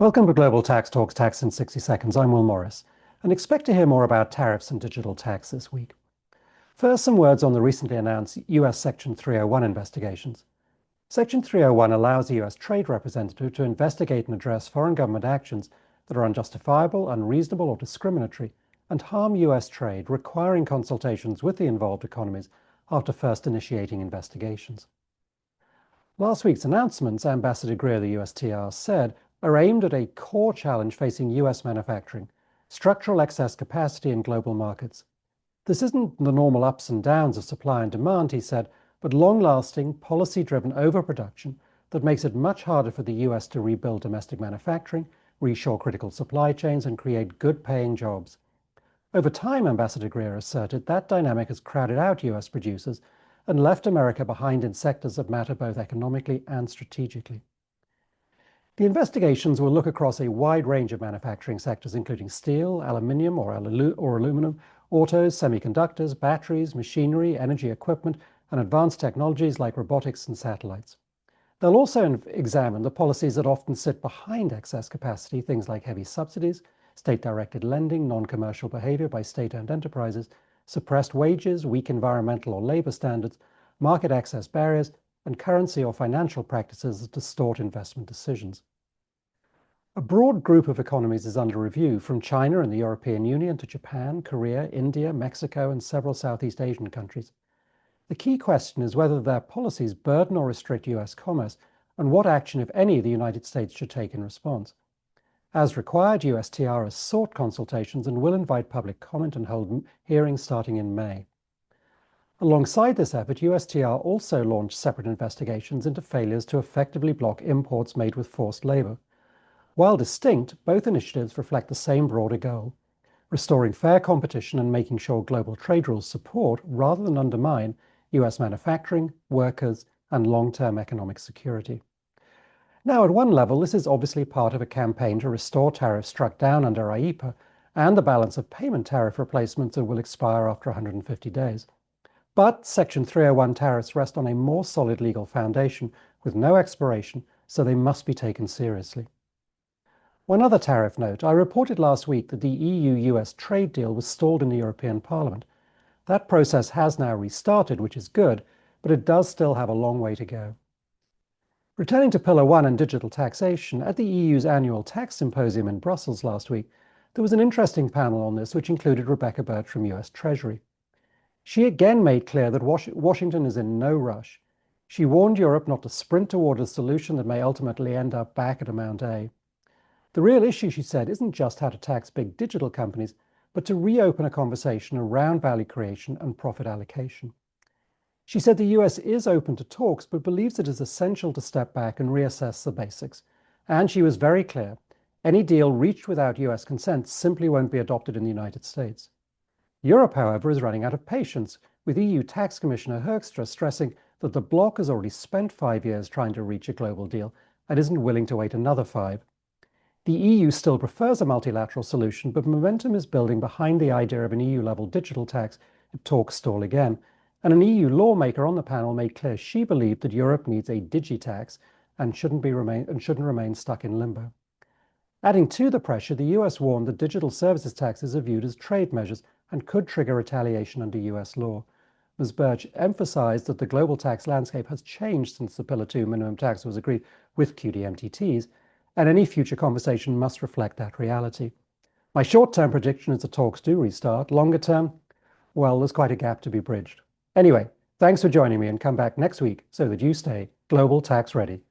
Welcome to Global Tax Talks, Tax in 60 Seconds. I'm Will Morris, and expect to hear more about tariffs and digital tax this week. First, some words on the recently announced US Section 301 investigations. Section 301 allows a US trade representative to investigate and address foreign government actions that are unjustifiable, unreasonable, or discriminatory, and harm US trade, requiring consultations with the involved economies after first initiating investigations. Last week's announcements, Ambassador Greer, the USTR, said, are aimed at a core challenge facing US manufacturing, structural excess capacity in global markets. This isn't the normal ups and downs of supply and demand, he said, but long-lasting, policy-driven overproduction that makes it much harder for the US to rebuild domestic manufacturing, reshore critical supply chains, and create good-paying jobs. Over time, Ambassador Greer asserted, that dynamic has crowded out US producers and left America behind in sectors that matter both economically and strategically. The investigations will look across a wide range of manufacturing sectors, including steel, aluminium or aluminum, autos, semiconductors, batteries, machinery, energy equipment, and advanced technologies like robotics and satellites. They'll also examine the policies that often sit behind excess capacity, things like heavy subsidies, state-directed lending, non-commercial behavior by state-owned enterprises, suppressed wages, weak environmental or labor standards, market access barriers, and currency or financial practices that distort investment decisions. A broad group of economies is under review, from China and the European Union to Japan, Korea, India, Mexico, and several Southeast Asian countries. The key question is whether their policies burden or restrict US commerce, and what action, if any, the United States should take in response. As required, USTR has sought consultations and will invite public comment and hold hearings starting in May. Alongside this effort, USTR also launched separate investigations into failures to effectively block imports made with forced labor. While distinct, both initiatives reflect the same broader goal: restoring fair competition and making sure global trade rules support, rather than undermine, US manufacturing, workers, and long-term economic security. Now, at one level, this is obviously part of a campaign to restore tariffs struck down under IEEPA and the balance of payment tariff replacements that will expire after 150 days. But Section 301 tariffs rest on a more solid legal foundation with no expiration, so they must be taken seriously. One other tariff note: I reported last week that the EU-US trade deal was stalled in the European Parliament. That process has now restarted, which is good, but it does still have a long way to go. Returning to Pillar 1 and digital taxation, at the EU's annual tax symposium in Brussels last week, there was an interesting panel on this which included Rebecca Birch from US Treasury. She again made clear that Washington is in no rush. She warned Europe not to sprint toward a solution that may ultimately end up back at Amount A. The real issue, she said, isn't just how to tax big digital companies, but to reopen a conversation around value creation and profit allocation. She said the US is open to talks, but believes it is essential to step back and reassess the basics. And she was very clear: any deal reached without US consent simply won't be adopted in the United States. Europe, however, is running out of patience, with EU Tax Commissioner Hoekstra stressing that the bloc has already spent 5 years trying to reach a global deal and isn't willing to wait another 5. The EU still prefers a multilateral solution, but momentum is building behind the idea of an EU-level digital tax if talks stall again. And an EU lawmaker on the panel made clear she believed that Europe needs a digitax and shouldn't remain stuck in limbo. Adding to the pressure, the US warned that digital services taxes are viewed as trade measures and could trigger retaliation under US law. Ms. Birch emphasized that the global tax landscape has changed since the Pillar 2 minimum tax was agreed with QDMTTs, and any future conversation must reflect that reality. My short-term prediction is the talks do restart. Longer term, well, there's quite a gap to be bridged. Anyway, thanks for joining me, and come back next week so that you stay global tax ready.